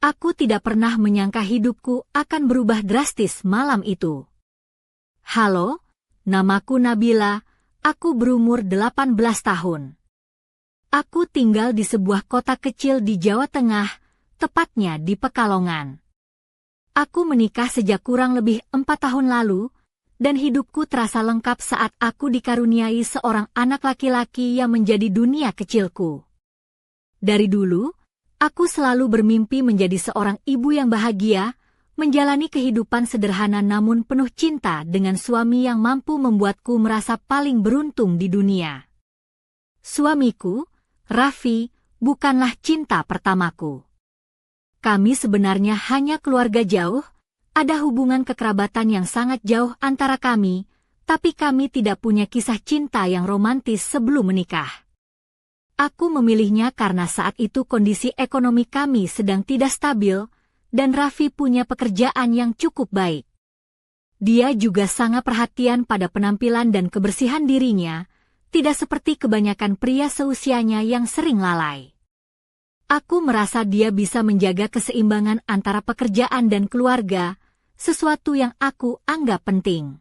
Aku tidak pernah menyangka hidupku akan berubah drastis malam itu. Halo, namaku Nabila, aku berumur 18 tahun. Aku tinggal di sebuah kota kecil di Jawa Tengah, tepatnya di Pekalongan. Aku menikah sejak kurang lebih 4 tahun lalu, dan hidupku terasa lengkap saat aku dikaruniai seorang anak laki-laki yang menjadi dunia kecilku. Dari dulu, aku selalu bermimpi menjadi seorang ibu yang bahagia, menjalani kehidupan sederhana namun penuh cinta dengan suami yang mampu membuatku merasa paling beruntung di dunia. Suamiku, Raffi, bukanlah cinta pertamaku. Kami sebenarnya hanya keluarga jauh, ada hubungan kekerabatan yang sangat jauh antara kami, tapi kami tidak punya kisah cinta yang romantis sebelum menikah. Aku memilihnya karena saat itu kondisi ekonomi kami sedang tidak stabil, dan Raffi punya pekerjaan yang cukup baik. Dia juga sangat perhatian pada penampilan dan kebersihan dirinya, tidak seperti kebanyakan pria seusianya yang sering lalai. Aku merasa dia bisa menjaga keseimbangan antara pekerjaan dan keluarga, sesuatu yang aku anggap penting.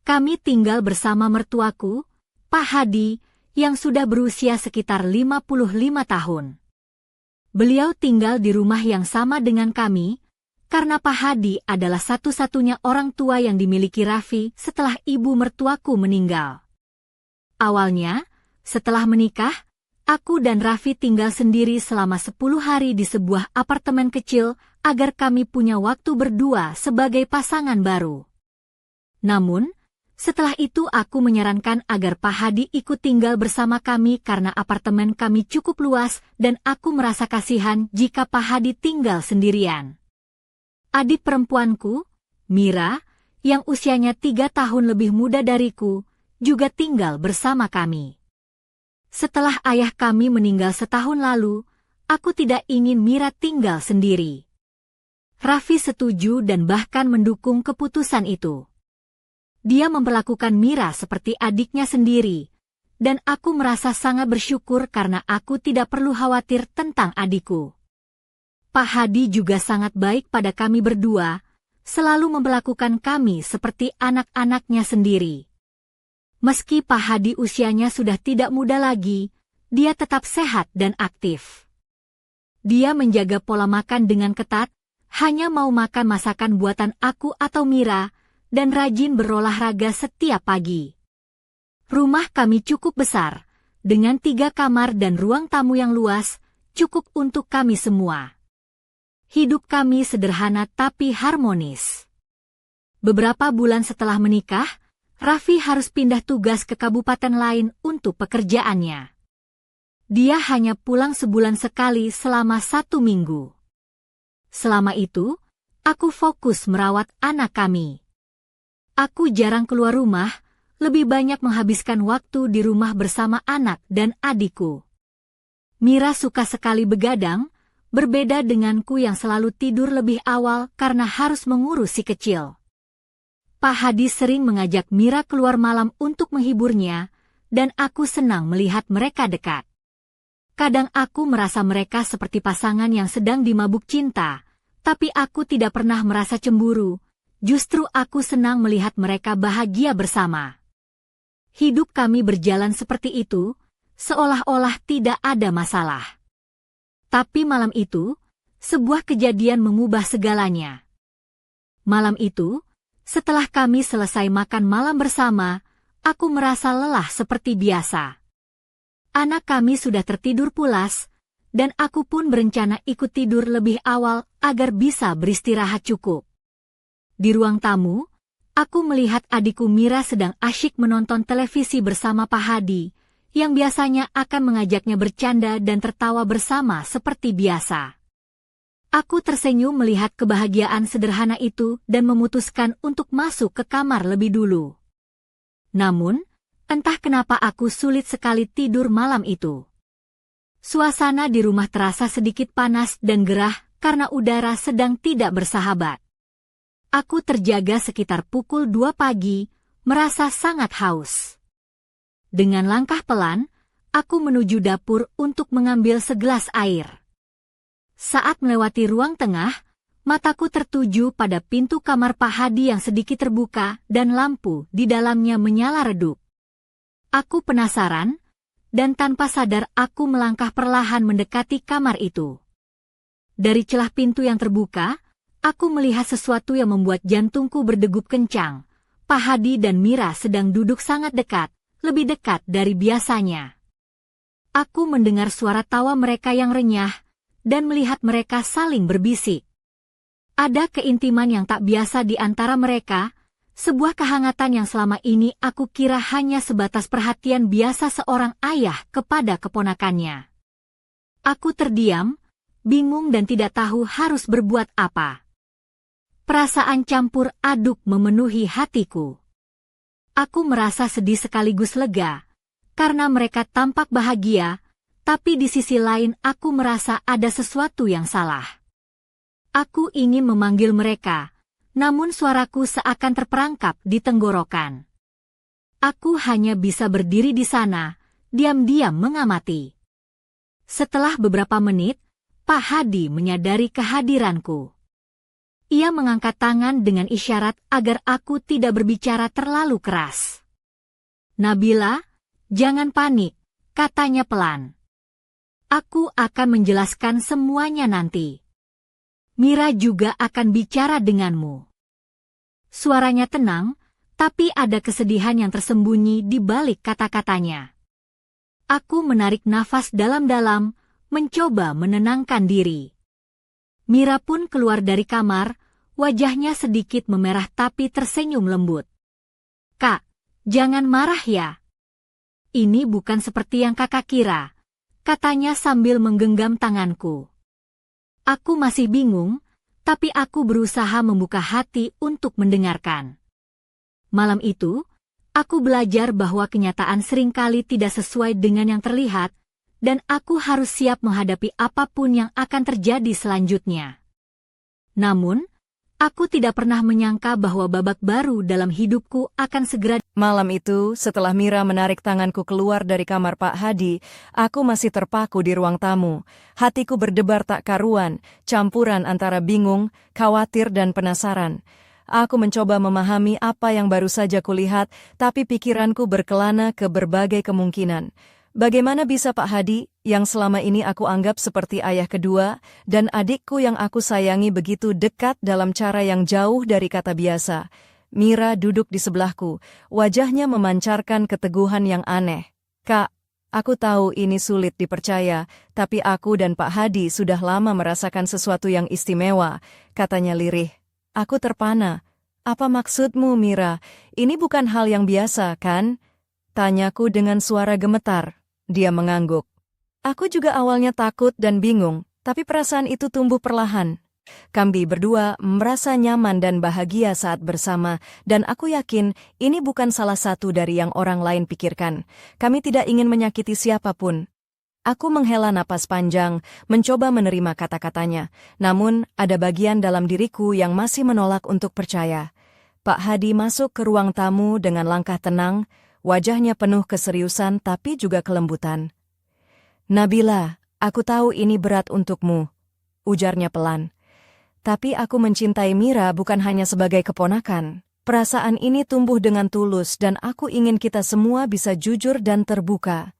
Kami tinggal bersama mertuaku, Pak Hadi, yang sudah berusia sekitar 55 tahun. Beliau tinggal di rumah yang sama dengan kami, karena Pak Hadi adalah satu-satunya orang tua yang dimiliki Raffi setelah ibu mertuaku meninggal. Awalnya, setelah menikah, aku dan Raffi tinggal sendiri selama 10 hari di sebuah apartemen kecil agar kami punya waktu berdua sebagai pasangan baru. Namun, setelah itu aku menyarankan agar Pak Hadi ikut tinggal bersama kami karena apartemen kami cukup luas dan aku merasa kasihan jika Pak Hadi tinggal sendirian. Adik perempuanku, Mira, yang usianya 3 tahun lebih muda dariku, juga tinggal bersama kami. Setelah ayah kami meninggal setahun lalu, aku tidak ingin Mira tinggal sendiri. Raffi setuju dan bahkan mendukung keputusan itu. Dia memperlakukan Mira seperti adiknya sendiri, dan aku merasa sangat bersyukur karena aku tidak perlu khawatir tentang adikku. Pak Hadi juga sangat baik pada kami berdua, selalu memperlakukan kami seperti anak-anaknya sendiri. Meski Pak Hadi usianya sudah tidak muda lagi, dia tetap sehat dan aktif. Dia menjaga pola makan dengan ketat, hanya mau makan masakan buatan aku atau Mira, dan rajin berolahraga setiap pagi. Rumah kami cukup besar, dengan 3 kamar dan ruang tamu yang luas, cukup untuk kami semua. Hidup kami sederhana tapi harmonis. Beberapa bulan setelah menikah, Raffi harus pindah tugas ke kabupaten lain untuk pekerjaannya. Dia hanya pulang sebulan sekali selama 1 minggu. Selama itu, aku fokus merawat anak kami. Aku jarang keluar rumah, lebih banyak menghabiskan waktu di rumah bersama anak dan adikku. Mira suka sekali begadang, berbeda denganku yang selalu tidur lebih awal karena harus mengurus si kecil. Pak Hadi sering mengajak Mira keluar malam untuk menghiburnya, dan aku senang melihat mereka dekat. Kadang aku merasa mereka seperti pasangan yang sedang dimabuk cinta, tapi aku tidak pernah merasa cemburu, justru aku senang melihat mereka bahagia bersama. Hidup kami berjalan seperti itu, seolah-olah tidak ada masalah. Tapi malam itu, sebuah kejadian mengubah segalanya. Malam itu, setelah kami selesai makan malam bersama, aku merasa lelah seperti biasa. Anak kami sudah tertidur pulas, dan aku pun berencana ikut tidur lebih awal agar bisa beristirahat cukup. Di ruang tamu, aku melihat adikku Mira sedang asyik menonton televisi bersama Pak Hadi, yang biasanya akan mengajaknya bercanda dan tertawa bersama seperti biasa. Aku tersenyum melihat kebahagiaan sederhana itu dan memutuskan untuk masuk ke kamar lebih dulu. Namun, entah kenapa aku sulit sekali tidur malam itu. Suasana di rumah terasa sedikit panas dan gerah karena udara sedang tidak bersahabat. Aku terjaga sekitar pukul 2 pagi, merasa sangat haus. Dengan langkah pelan, aku menuju dapur untuk mengambil segelas air. Saat melewati ruang tengah, mataku tertuju pada pintu kamar Pak Hadi yang sedikit terbuka dan lampu di dalamnya menyala redup. Aku penasaran, dan tanpa sadar aku melangkah perlahan mendekati kamar itu. Dari celah pintu yang terbuka, aku melihat sesuatu yang membuat jantungku berdegup kencang. Pak Hadi dan Mira sedang duduk sangat dekat, lebih dekat dari biasanya. Aku mendengar suara tawa mereka yang renyah, dan melihat mereka saling berbisik. Ada keintiman yang tak biasa di antara mereka, sebuah kehangatan yang selama ini aku kira hanya sebatas perhatian biasa seorang ayah kepada keponakannya. Aku terdiam, bingung dan tidak tahu harus berbuat apa. Perasaan campur aduk memenuhi hatiku. Aku merasa sedih sekaligus lega, karena mereka tampak bahagia, tapi di sisi lain aku merasa ada sesuatu yang salah. Aku ingin memanggil mereka, namun suaraku seakan terperangkap di tenggorokan. Aku hanya bisa berdiri di sana, diam-diam mengamati. Setelah beberapa menit, Pak Hadi menyadari kehadiranku. Ia mengangkat tangan dengan isyarat agar aku tidak berbicara terlalu keras. "Nabila, jangan panik," katanya pelan. "Aku akan menjelaskan semuanya nanti. Mira juga akan bicara denganmu." Suaranya tenang, tapi ada kesedihan yang tersembunyi di balik kata-katanya. Aku menarik nafas dalam-dalam, mencoba menenangkan diri. Mira pun keluar dari kamar, wajahnya sedikit memerah tapi tersenyum lembut. "Kak, jangan marah ya. Ini bukan seperti yang kakak kira," katanya sambil menggenggam tanganku. Aku masih bingung, tapi aku berusaha membuka hati untuk mendengarkan. Malam itu, aku belajar bahwa kenyataan seringkali tidak sesuai dengan yang terlihat, dan aku harus siap menghadapi apapun yang akan terjadi selanjutnya. Namun, aku tidak pernah menyangka bahwa babak baru dalam hidupku akan segera. Malam itu, setelah Mira menarik tanganku keluar dari kamar Pak Hadi, aku masih terpaku di ruang tamu. Hatiku berdebar tak karuan, campuran antara bingung, khawatir dan penasaran. Aku mencoba memahami apa yang baru saja kulihat, tapi pikiranku berkelana ke berbagai kemungkinan. Bagaimana bisa Pak Hadi, yang selama ini aku anggap seperti ayah kedua, dan adikku yang aku sayangi begitu dekat dalam cara yang jauh dari kata biasa? Mira duduk di sebelahku, wajahnya memancarkan keteguhan yang aneh. "Kak, aku tahu ini sulit dipercaya, tapi aku dan Pak Hadi sudah lama merasakan sesuatu yang istimewa," katanya lirih. Aku terpana. "Apa maksudmu, Mira? Ini bukan hal yang biasa, kan?" Tanyaku dengan suara gemetar. Dia mengangguk. Aku juga awalnya takut dan bingung, tapi perasaan itu tumbuh perlahan. Kami berdua merasa nyaman dan bahagia saat bersama, dan aku yakin ini bukan salah satu dari yang orang lain pikirkan. Kami tidak ingin menyakiti siapapun. Aku menghela napas panjang, mencoba menerima kata-katanya, namun ada bagian dalam diriku yang masih menolak untuk percaya. Pak Hadi masuk ke ruang tamu dengan langkah tenang, wajahnya penuh keseriusan tapi juga kelembutan. "Nabila, aku tahu ini berat untukmu," ujarnya pelan. "Tapi aku mencintai Mira bukan hanya sebagai keponakan. Perasaan ini tumbuh dengan tulus dan aku ingin kita semua bisa jujur dan terbuka."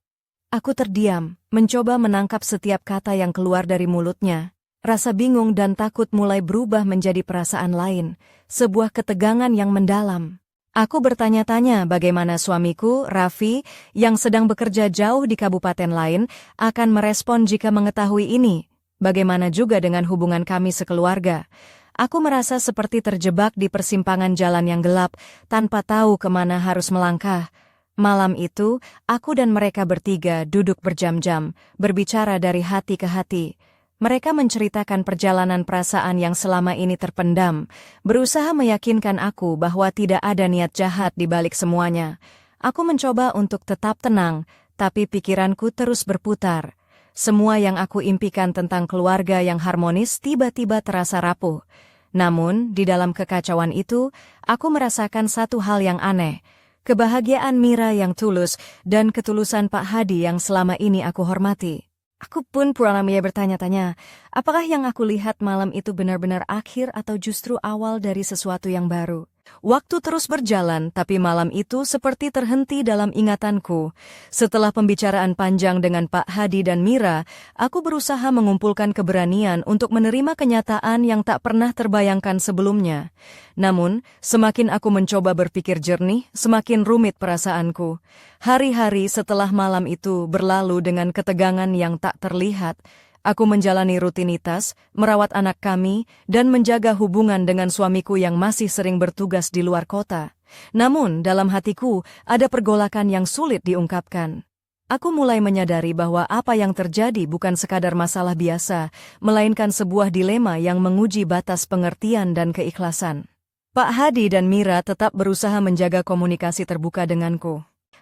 Aku terdiam, mencoba menangkap setiap kata yang keluar dari mulutnya. Rasa bingung dan takut mulai berubah menjadi perasaan lain, sebuah ketegangan yang mendalam. Aku bertanya-tanya bagaimana suamiku, Raffi, yang sedang bekerja jauh di kabupaten lain, akan merespon jika mengetahui ini. Bagaimana juga dengan hubungan kami sekeluarga? Aku merasa seperti terjebak di persimpangan jalan yang gelap, tanpa tahu kemana harus melangkah. Malam itu, aku dan mereka bertiga duduk berjam-jam, berbicara dari hati ke hati. Mereka menceritakan perjalanan perasaan yang selama ini terpendam, berusaha meyakinkan aku bahwa tidak ada niat jahat di balik semuanya. Aku mencoba untuk tetap tenang, tapi pikiranku terus berputar. Semua yang aku impikan tentang keluarga yang harmonis tiba-tiba terasa rapuh. Namun, di dalam kekacauan itu, aku merasakan satu hal yang aneh. Kebahagiaan Mira yang tulus dan ketulusan Pak Hadi yang selama ini aku hormati. Aku pun pura-pura bertanya-tanya, apakah yang aku lihat malam itu benar-benar akhir atau justru awal dari sesuatu yang baru? Waktu terus berjalan, tapi malam itu seperti terhenti dalam ingatanku. Setelah pembicaraan panjang dengan Pak Hadi dan Mira, aku berusaha mengumpulkan keberanian untuk menerima kenyataan yang tak pernah terbayangkan sebelumnya. Namun, semakin aku mencoba berpikir jernih, semakin rumit perasaanku. Hari-hari setelah malam itu berlalu dengan ketegangan yang tak terlihat. Aku menjalani rutinitas, merawat anak kami, dan menjaga hubungan dengan suamiku yang masih sering bertugas di luar kota. Namun, dalam hatiku, ada pergolakan yang sulit diungkapkan. Aku mulai menyadari bahwa apa yang terjadi bukan sekadar masalah biasa, melainkan sebuah dilema yang menguji batas pengertian dan keikhlasan. Pak Hadi dan Mira tetap berusaha menjaga komunikasi terbuka denganku.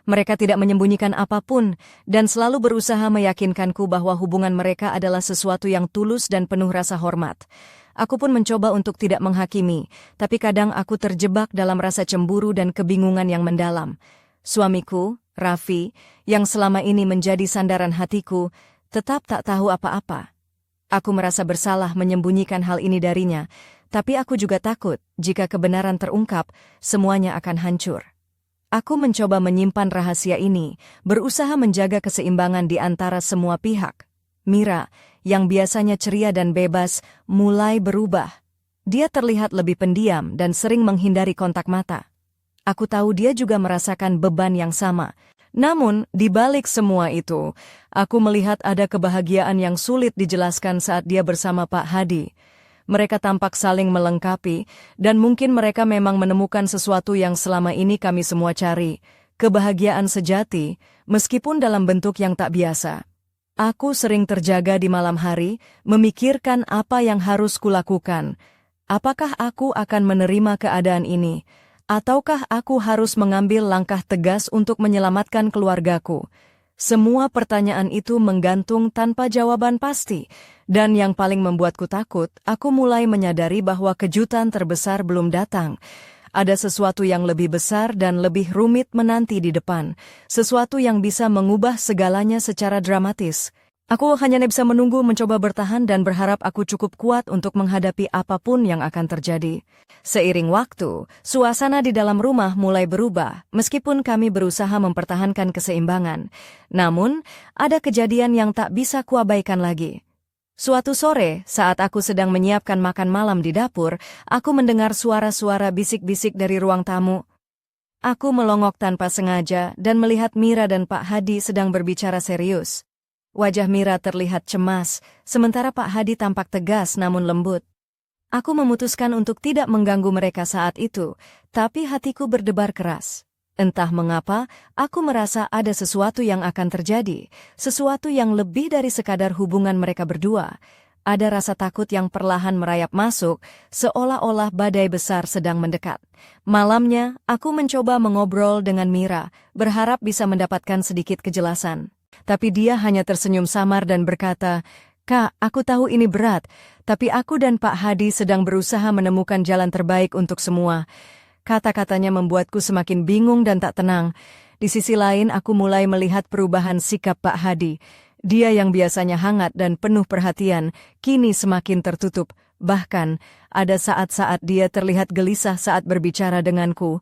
Mereka tidak menyembunyikan apapun dan selalu berusaha meyakinkanku bahwa hubungan mereka adalah sesuatu yang tulus dan penuh rasa hormat. Aku pun mencoba untuk tidak menghakimi, tapi kadang aku terjebak dalam rasa cemburu dan kebingungan yang mendalam. Suamiku, Raffi, yang selama ini menjadi sandaran hatiku, tetap tak tahu apa-apa. Aku merasa bersalah menyembunyikan hal ini darinya, tapi aku juga takut jika kebenaran terungkap, semuanya akan hancur. Aku mencoba menyimpan rahasia ini, berusaha menjaga keseimbangan di antara semua pihak. Mira, yang biasanya ceria dan bebas, mulai berubah. Dia terlihat lebih pendiam dan sering menghindari kontak mata. Aku tahu dia juga merasakan beban yang sama. Namun, di balik semua itu, aku melihat ada kebahagiaan yang sulit dijelaskan saat dia bersama Pak Hadi. Mereka tampak saling melengkapi, dan mungkin mereka memang menemukan sesuatu yang selama ini kami semua cari, kebahagiaan sejati, meskipun dalam bentuk yang tak biasa. Aku sering terjaga di malam hari, memikirkan apa yang harus kulakukan. Apakah aku akan menerima keadaan ini? Ataukah aku harus mengambil langkah tegas untuk menyelamatkan keluargaku? Semua pertanyaan itu menggantung tanpa jawaban pasti, dan yang paling membuatku takut, aku mulai menyadari bahwa kejutan terbesar belum datang. Ada sesuatu yang lebih besar dan lebih rumit menanti di depan, sesuatu yang bisa mengubah segalanya secara dramatis. Aku hanya bisa menunggu, mencoba bertahan dan berharap aku cukup kuat untuk menghadapi apapun yang akan terjadi. Seiring waktu, suasana di dalam rumah mulai berubah, meskipun kami berusaha mempertahankan keseimbangan. Namun, ada kejadian yang tak bisa kuabaikan lagi. Suatu sore, saat aku sedang menyiapkan makan malam di dapur, aku mendengar suara-suara bisik-bisik dari ruang tamu. Aku melongok tanpa sengaja dan melihat Mira dan Pak Hadi sedang berbicara serius. Wajah Mira terlihat cemas, sementara Pak Hadi tampak tegas namun lembut. Aku memutuskan untuk tidak mengganggu mereka saat itu, tapi hatiku berdebar keras. Entah mengapa, aku merasa ada sesuatu yang akan terjadi, sesuatu yang lebih dari sekadar hubungan mereka berdua. Ada rasa takut yang perlahan merayap masuk, seolah-olah badai besar sedang mendekat. Malamnya, aku mencoba mengobrol dengan Mira, berharap bisa mendapatkan sedikit kejelasan. Tapi dia hanya tersenyum samar dan berkata, "Kak, aku tahu ini berat, tapi aku dan Pak Hadi sedang berusaha menemukan jalan terbaik untuk semua." Kata-katanya membuatku semakin bingung dan tak tenang. Di sisi lain, aku mulai melihat perubahan sikap Pak Hadi. Dia yang biasanya hangat dan penuh perhatian, kini semakin tertutup. Bahkan, ada saat-saat dia terlihat gelisah saat berbicara denganku.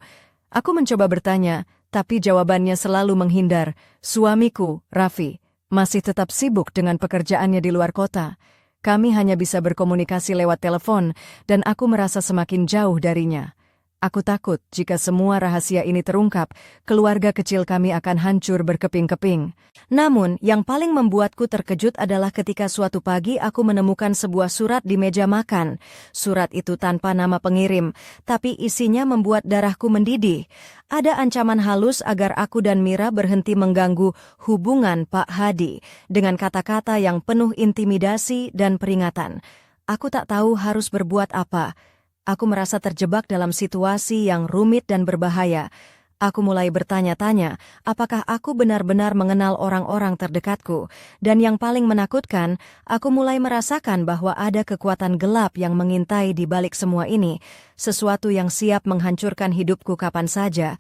Aku mencoba bertanya, tapi jawabannya selalu menghindar. Suamiku, Raffi, masih tetap sibuk dengan pekerjaannya di luar kota. Kami hanya bisa berkomunikasi lewat telepon, dan aku merasa semakin jauh darinya. Aku takut jika semua rahasia ini terungkap, keluarga kecil kami akan hancur berkeping-keping. Namun, yang paling membuatku terkejut adalah ketika suatu pagi aku menemukan sebuah surat di meja makan. Surat itu tanpa nama pengirim, tapi isinya membuat darahku mendidih. Ada ancaman halus agar aku dan Mira berhenti mengganggu hubungan Pak Hadi, dengan kata-kata yang penuh intimidasi dan peringatan. Aku tak tahu harus berbuat apa. Aku merasa terjebak dalam situasi yang rumit dan berbahaya. Aku mulai bertanya-tanya, apakah aku benar-benar mengenal orang-orang terdekatku? Dan yang paling menakutkan, aku mulai merasakan bahwa ada kekuatan gelap yang mengintai di balik semua ini, sesuatu yang siap menghancurkan hidupku kapan saja.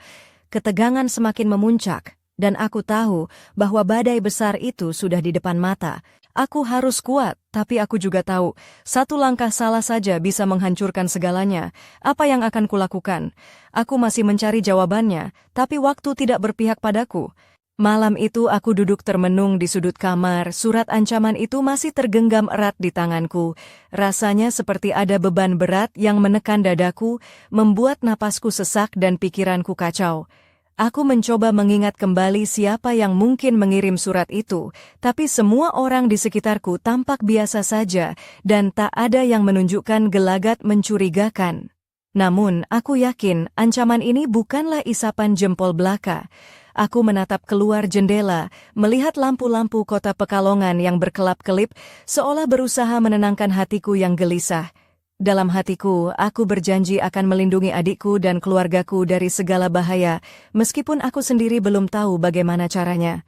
Ketegangan semakin memuncak, dan aku tahu bahwa badai besar itu sudah di depan mata. Aku harus kuat, tapi aku juga tahu, satu langkah salah saja bisa menghancurkan segalanya. Apa yang akan kulakukan? Aku masih mencari jawabannya, tapi waktu tidak berpihak padaku. Malam itu aku duduk termenung di sudut kamar, surat ancaman itu masih tergenggam erat di tanganku. Rasanya seperti ada beban berat yang menekan dadaku, membuat napasku sesak dan pikiranku kacau. Aku mencoba mengingat kembali siapa yang mungkin mengirim surat itu, tapi semua orang di sekitarku tampak biasa saja dan tak ada yang menunjukkan gelagat mencurigakan. Namun, aku yakin ancaman ini bukanlah isapan jempol belaka. Aku menatap keluar jendela, melihat lampu-lampu kota Pekalongan yang berkelap-kelip, seolah berusaha menenangkan hatiku yang gelisah. Dalam hatiku, aku berjanji akan melindungi adikku dan keluargaku dari segala bahaya, meskipun aku sendiri belum tahu bagaimana caranya.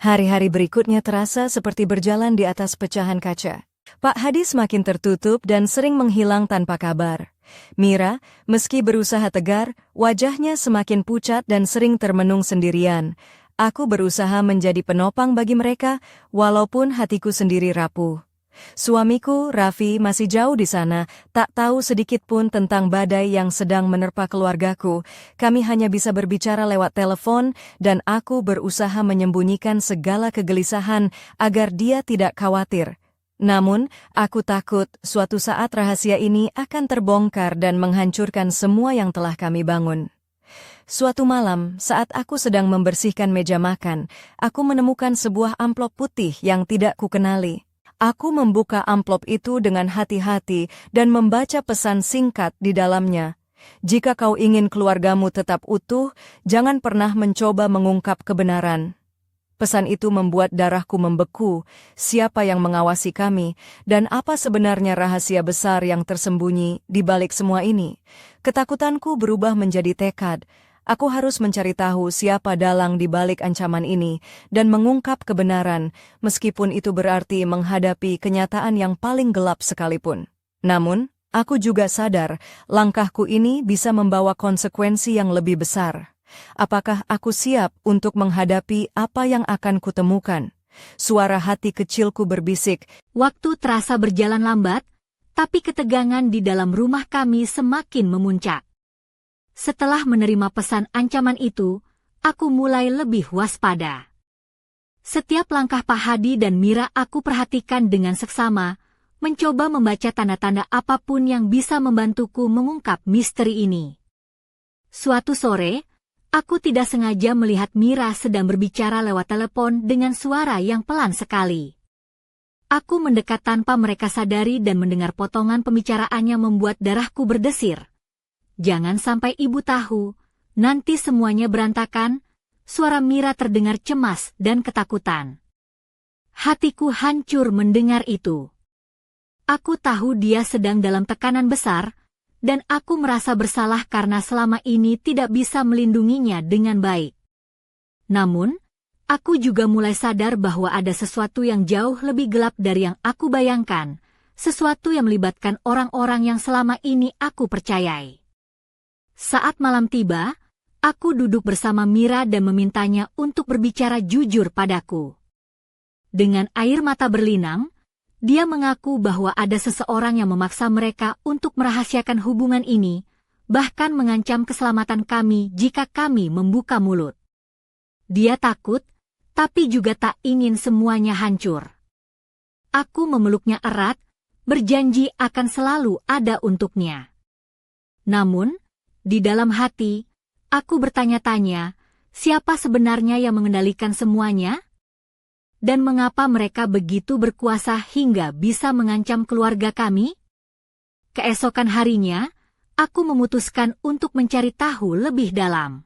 Hari-hari berikutnya terasa seperti berjalan di atas pecahan kaca. Pak Hadi semakin tertutup dan sering menghilang tanpa kabar. Mira, meski berusaha tegar, wajahnya semakin pucat dan sering termenung sendirian. Aku berusaha menjadi penopang bagi mereka, walaupun hatiku sendiri rapuh. Suamiku, Raffi, masih jauh di sana, tak tahu sedikit pun tentang badai yang sedang menerpa keluargaku. Kami hanya bisa berbicara lewat telepon, dan aku berusaha menyembunyikan segala kegelisahan agar dia tidak khawatir. Namun, aku takut suatu saat rahasia ini akan terbongkar dan menghancurkan semua yang telah kami bangun. Suatu malam, saat aku sedang membersihkan meja makan, aku menemukan sebuah amplop putih yang tidak kukenali. Aku membuka amplop itu dengan hati-hati dan membaca pesan singkat di dalamnya. Jika kau ingin keluargamu tetap utuh, jangan pernah mencoba mengungkap kebenaran. Pesan itu membuat darahku membeku, siapa yang mengawasi kami, dan apa sebenarnya rahasia besar yang tersembunyi di balik semua ini. Ketakutanku berubah menjadi tekad. Aku harus mencari tahu siapa dalang di balik ancaman ini, dan mengungkap kebenaran, meskipun itu berarti menghadapi kenyataan yang paling gelap sekalipun. Namun, aku juga sadar, langkahku ini bisa membawa konsekuensi yang lebih besar. Apakah aku siap untuk menghadapi apa yang akan kutemukan? Suara hati kecilku berbisik. Waktu terasa berjalan lambat, tapi ketegangan di dalam rumah kami semakin memuncak. Setelah menerima pesan ancaman itu, aku mulai lebih waspada. Setiap langkah Pak Hadi dan Mira aku perhatikan dengan seksama, mencoba membaca tanda-tanda apapun yang bisa membantuku mengungkap misteri ini. Suatu sore, aku tidak sengaja melihat Mira sedang berbicara lewat telepon dengan suara yang pelan sekali. Aku mendekat tanpa mereka sadari dan mendengar potongan pembicaraannya membuat darahku berdesir. Jangan sampai ibu tahu, nanti semuanya berantakan. Suara Mira terdengar cemas dan ketakutan. Hatiku hancur mendengar itu. Aku tahu dia sedang dalam tekanan besar, dan aku merasa bersalah karena selama ini tidak bisa melindunginya dengan baik. Namun, aku juga mulai sadar bahwa ada sesuatu yang jauh lebih gelap dari yang aku bayangkan, sesuatu yang melibatkan orang-orang yang selama ini aku percayai. Saat malam tiba, aku duduk bersama Mira dan memintanya untuk berbicara jujur padaku. Dengan air mata berlinang, dia mengaku bahwa ada seseorang yang memaksa mereka untuk merahasiakan hubungan ini, bahkan mengancam keselamatan kami jika kami membuka mulut. Dia takut, tapi juga tak ingin semuanya hancur. Aku memeluknya erat, berjanji akan selalu ada untuknya. Namun, di dalam hati, aku bertanya-tanya, siapa sebenarnya yang mengendalikan semuanya? Dan mengapa mereka begitu berkuasa hingga bisa mengancam keluarga kami? Keesokan harinya, aku memutuskan untuk mencari tahu lebih dalam.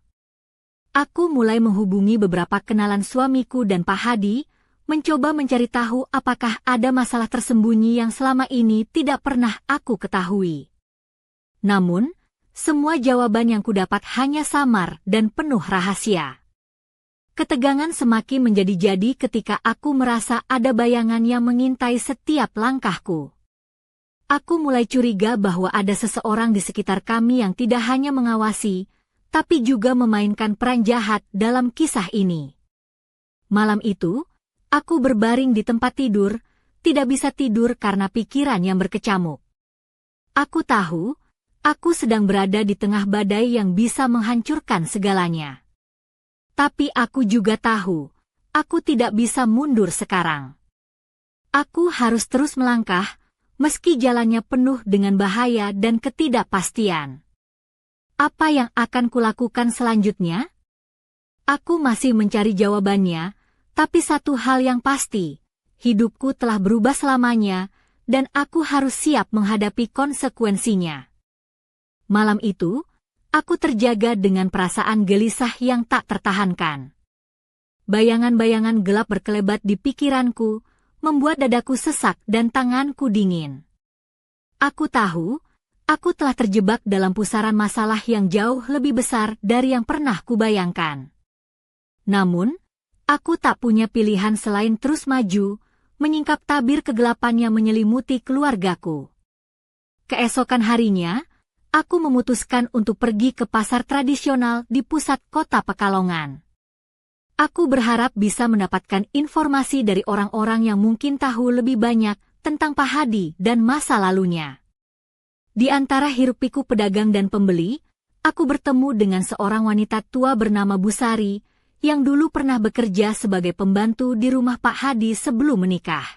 Aku mulai menghubungi beberapa kenalan suamiku dan Pak Hadi, mencoba mencari tahu apakah ada masalah tersembunyi yang selama ini tidak pernah aku ketahui. Namun, semua jawaban yang kudapat hanya samar dan penuh rahasia. Ketegangan semakin menjadi-jadi ketika aku merasa ada bayangan yang mengintai setiap langkahku. Aku mulai curiga bahwa ada seseorang di sekitar kami yang tidak hanya mengawasi, tapi juga memainkan peran jahat dalam kisah ini. Malam itu, aku berbaring di tempat tidur, tidak bisa tidur karena pikiran yang berkecamuk. Aku tahu, aku sedang berada di tengah badai yang bisa menghancurkan segalanya. Tapi aku juga tahu, aku tidak bisa mundur sekarang. Aku harus terus melangkah, meski jalannya penuh dengan bahaya dan ketidakpastian. Apa yang akan kulakukan selanjutnya? Aku masih mencari jawabannya, tapi satu hal yang pasti, hidupku telah berubah selamanya, dan aku harus siap menghadapi konsekuensinya. Malam itu, aku terjaga dengan perasaan gelisah yang tak tertahankan. Bayangan-bayangan gelap berkelebat di pikiranku, membuat dadaku sesak dan tanganku dingin. Aku tahu, aku telah terjebak dalam pusaran masalah yang jauh lebih besar dari yang pernah kubayangkan. Namun, aku tak punya pilihan selain terus maju, menyingkap tabir kegelapan yang menyelimuti keluargaku. Keesokan harinya, aku memutuskan untuk pergi ke pasar tradisional di pusat kota Pekalongan. Aku berharap bisa mendapatkan informasi dari orang-orang yang mungkin tahu lebih banyak tentang Pak Hadi dan masa lalunya. Di antara hiruk-pikuk pedagang dan pembeli, aku bertemu dengan seorang wanita tua bernama Busari, yang dulu pernah bekerja sebagai pembantu di rumah Pak Hadi sebelum menikah.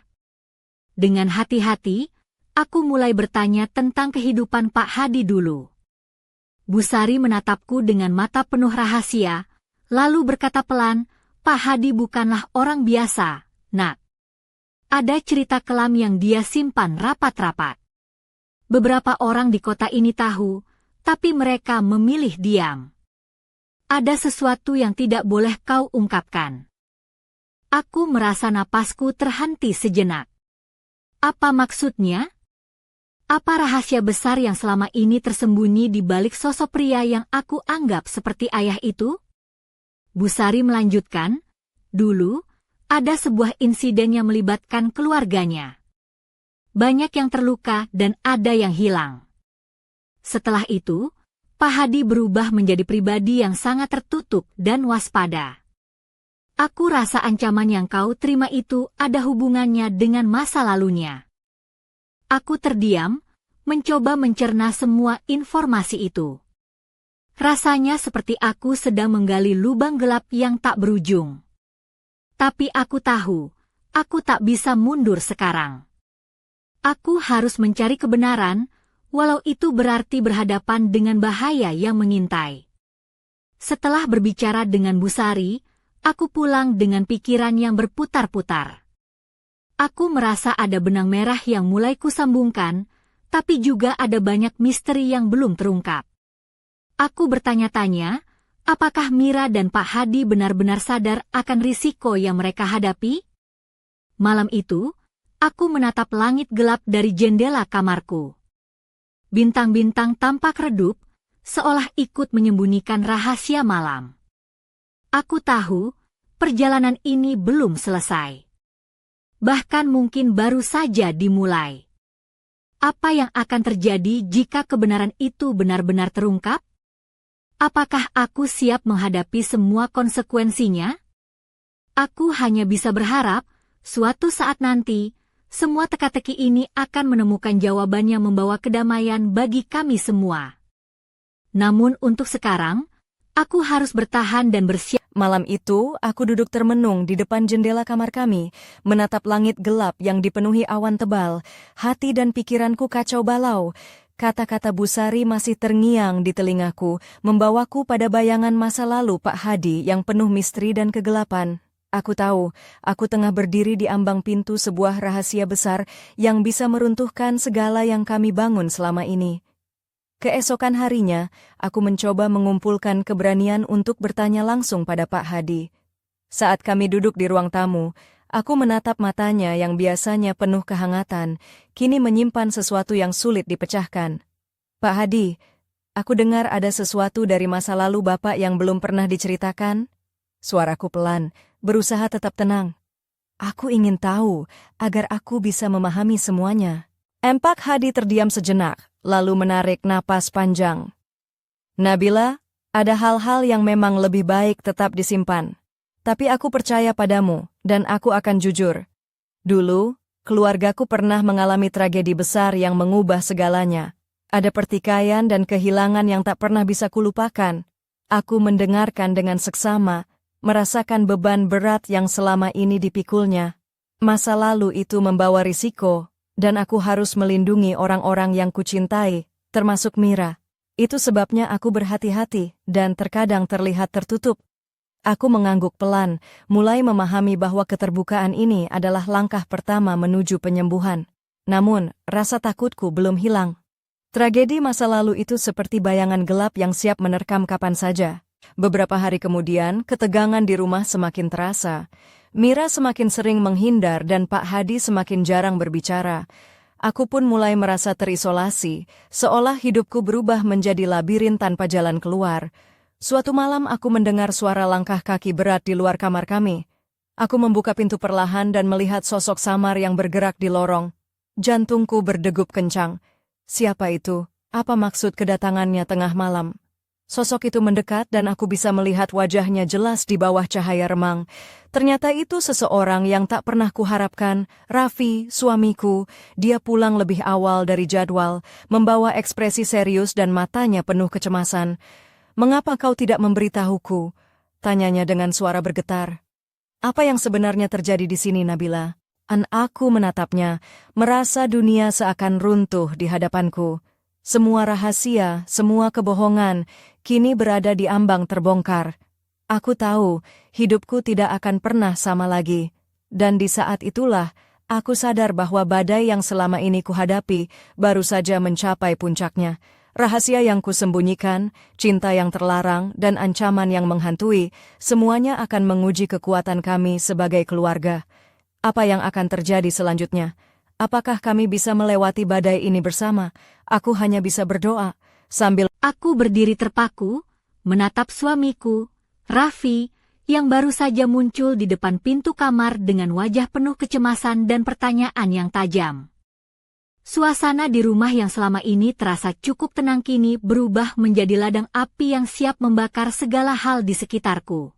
Dengan hati-hati, aku mulai bertanya tentang kehidupan Pak Hadi dulu. Busari menatapku dengan mata penuh rahasia, lalu berkata pelan, "Pak Hadi bukanlah orang biasa, Nak. Ada cerita kelam yang dia simpan rapat-rapat. Beberapa orang di kota ini tahu, tapi mereka memilih diam. Ada sesuatu yang tidak boleh kau ungkapkan." Aku merasa napasku terhenti sejenak. Apa maksudnya? Apa rahasia besar yang selama ini tersembunyi di balik sosok pria yang aku anggap seperti ayah itu? Busari melanjutkan, dulu, ada sebuah insiden yang melibatkan keluarganya. Banyak yang terluka dan ada yang hilang. Setelah itu, Pak Hadi berubah menjadi pribadi yang sangat tertutup dan waspada. Aku rasa ancaman yang kau terima itu ada hubungannya dengan masa lalunya. Aku terdiam, mencoba mencerna semua informasi itu. Rasanya seperti aku sedang menggali lubang gelap yang tak berujung. Tapi aku tahu, aku tak bisa mundur sekarang. Aku harus mencari kebenaran, walau itu berarti berhadapan dengan bahaya yang mengintai. Setelah berbicara dengan Busari, aku pulang dengan pikiran yang berputar-putar. Aku merasa ada benang merah yang mulai kusambungkan, tapi juga ada banyak misteri yang belum terungkap. Aku bertanya-tanya, apakah Mira dan Pak Hadi benar-benar sadar akan risiko yang mereka hadapi? Malam itu, aku menatap langit gelap dari jendela kamarku. Bintang-bintang tampak redup, seolah ikut menyembunyikan rahasia malam. Aku tahu, perjalanan ini belum selesai. Bahkan mungkin baru saja dimulai. Apa yang akan terjadi jika kebenaran itu benar-benar terungkap? Apakah aku siap menghadapi semua konsekuensinya? Aku hanya bisa berharap, suatu saat nanti, semua teka-teki ini akan menemukan jawaban yang membawa kedamaian bagi kami semua. Namun untuk sekarang, aku harus bertahan dan bersiap. Malam itu, aku duduk termenung di depan jendela kamar kami, menatap langit gelap yang dipenuhi awan tebal. Hati dan pikiranku kacau balau. Kata-kata Busari masih terngiang di telingaku, membawaku pada bayangan masa lalu Pak Hadi yang penuh misteri dan kegelapan. Aku tahu, aku tengah berdiri di ambang pintu sebuah rahasia besar yang bisa meruntuhkan segala yang kami bangun selama ini. Keesokan harinya, aku mencoba mengumpulkan keberanian untuk bertanya langsung pada Pak Hadi. Saat kami duduk di ruang tamu, aku menatap matanya yang biasanya penuh kehangatan, kini menyimpan sesuatu yang sulit dipecahkan. "Pak Hadi, aku dengar ada sesuatu dari masa lalu Bapak yang belum pernah diceritakan?" Suaraku pelan, berusaha tetap tenang. "Aku ingin tahu, agar aku bisa memahami semuanya." Pak Hadi terdiam sejenak, lalu menarik napas panjang. "Nabila, ada hal-hal yang memang lebih baik tetap disimpan. Tapi aku percaya padamu, dan aku akan jujur. Dulu, keluargaku pernah mengalami tragedi besar yang mengubah segalanya. Ada pertikaian dan kehilangan yang tak pernah bisa kulupakan. Aku mendengarkan dengan seksama, merasakan beban berat yang selama ini dipikulnya. Masa lalu itu membawa risiko, dan aku harus melindungi orang-orang yang kucintai, termasuk Mira. Itu sebabnya aku berhati-hati dan terkadang terlihat tertutup. Aku mengangguk pelan, mulai memahami bahwa keterbukaan ini adalah langkah pertama menuju penyembuhan. Namun, rasa takutku belum hilang. Tragedi masa lalu itu seperti bayangan gelap yang siap menerkam kapan saja. Beberapa hari kemudian, ketegangan di rumah semakin terasa. Mira semakin sering menghindar dan Pak Hadi semakin jarang berbicara. Aku pun mulai merasa terisolasi, seolah hidupku berubah menjadi labirin tanpa jalan keluar. Suatu malam aku mendengar suara langkah kaki berat di luar kamar kami. Aku membuka pintu perlahan dan melihat sosok samar yang bergerak di lorong. Jantungku berdegup kencang. Siapa itu? Apa maksud kedatangannya tengah malam? Sosok itu mendekat dan aku bisa melihat wajahnya jelas di bawah cahaya remang. Ternyata itu seseorang yang tak pernah kuharapkan, Raffi, suamiku. Dia pulang lebih awal dari jadwal, membawa ekspresi serius dan matanya penuh kecemasan. "Mengapa kau tidak memberitahuku?" tanyanya dengan suara bergetar. "Apa yang sebenarnya terjadi di sini, Nabila?" Aku menatapnya, merasa dunia seakan runtuh di hadapanku. Semua rahasia, semua kebohongan, kini berada di ambang terbongkar. Aku tahu, hidupku tidak akan pernah sama lagi. Dan di saat itulah, aku sadar bahwa badai yang selama ini kuhadapi baru saja mencapai puncaknya. Rahasia yang kusembunyikan, cinta yang terlarang, dan ancaman yang menghantui, semuanya akan menguji kekuatan kami sebagai keluarga. Apa yang akan terjadi selanjutnya? Apakah kami bisa melewati badai ini bersama? Aku hanya bisa berdoa, sambil Aku berdiri terpaku, menatap suamiku, Raffi, yang baru saja muncul di depan pintu kamar dengan wajah penuh kecemasan dan pertanyaan yang tajam. Suasana di rumah yang selama ini terasa cukup tenang kini berubah menjadi ladang api yang siap membakar segala hal di sekitarku.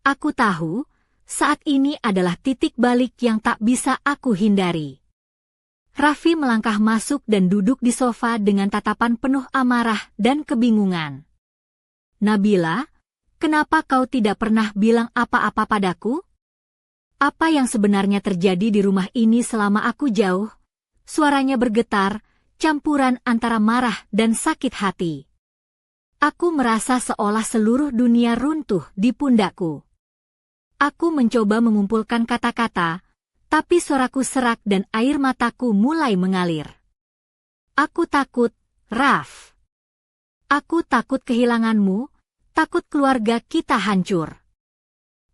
Aku tahu, saat ini adalah titik balik yang tak bisa aku hindari. Raffi melangkah masuk dan duduk di sofa dengan tatapan penuh amarah dan kebingungan. "Nabila, kenapa kau tidak pernah bilang apa-apa padaku? Apa yang sebenarnya terjadi di rumah ini selama aku jauh?" Suaranya bergetar, campuran antara marah dan sakit hati. Aku merasa seolah seluruh dunia runtuh di pundakku. Aku mencoba mengumpulkan kata-kata, tapi suaraku serak dan air mataku mulai mengalir. Aku takut, Raf. Aku takut kehilanganmu, takut keluarga kita hancur.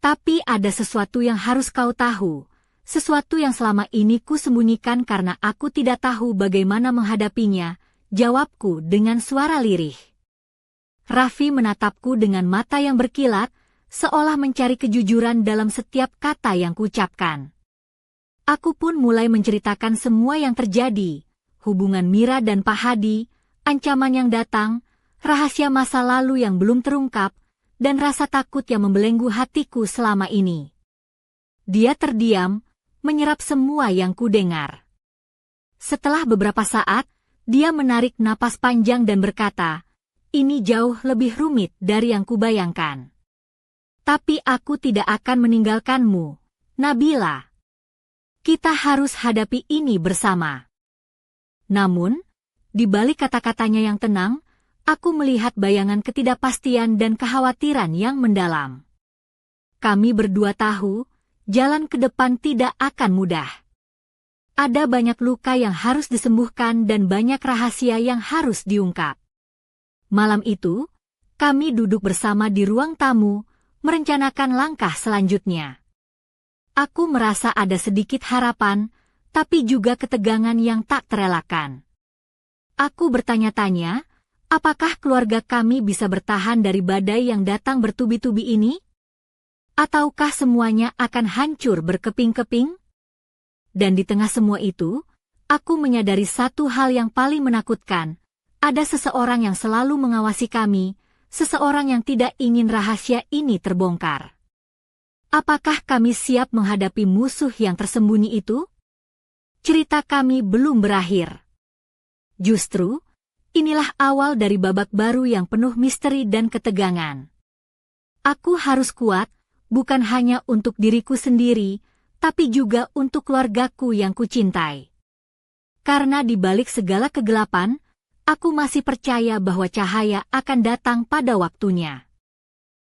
Tapi ada sesuatu yang harus kau tahu. Sesuatu yang selama ini ku sembunyikan karena aku tidak tahu bagaimana menghadapinya, jawabku dengan suara lirih. Raffi menatapku dengan mata yang berkilat, seolah mencari kejujuran dalam setiap kata yang kuucapkan. Aku pun mulai menceritakan semua yang terjadi, hubungan Mira dan Pak Hadi, ancaman yang datang, rahasia masa lalu yang belum terungkap, dan rasa takut yang membelenggu hatiku selama ini. Dia terdiam, menyerap semua yang kudengar. Setelah beberapa saat, dia menarik napas panjang dan berkata, "Ini jauh lebih rumit dari yang kubayangkan. Tapi aku tidak akan meninggalkanmu, Nabila. Kita harus hadapi ini bersama." Namun, di balik kata-katanya yang tenang, aku melihat bayangan ketidakpastian dan kekhawatiran yang mendalam. Kami berdua tahu, jalan ke depan tidak akan mudah. Ada banyak luka yang harus disembuhkan dan banyak rahasia yang harus diungkap. Malam itu, kami duduk bersama di ruang tamu, merencanakan langkah selanjutnya. Aku merasa ada sedikit harapan, tapi juga ketegangan yang tak terelakkan. Aku bertanya-tanya, apakah keluarga kami bisa bertahan dari badai yang datang bertubi-tubi ini? Ataukah semuanya akan hancur berkeping-keping? Dan di tengah semua itu, aku menyadari satu hal yang paling menakutkan. Ada seseorang yang selalu mengawasi kami, seseorang yang tidak ingin rahasia ini terbongkar. Apakah kami siap menghadapi musuh yang tersembunyi itu? cerita kami belum berakhir. Justru, inilah awal dari babak baru yang penuh misteri dan ketegangan. Aku harus kuat, bukan hanya untuk diriku sendiri, tapi juga untuk keluargaku yang kucintai. Karena di balik segala kegelapan, aku masih percaya bahwa cahaya akan datang pada waktunya.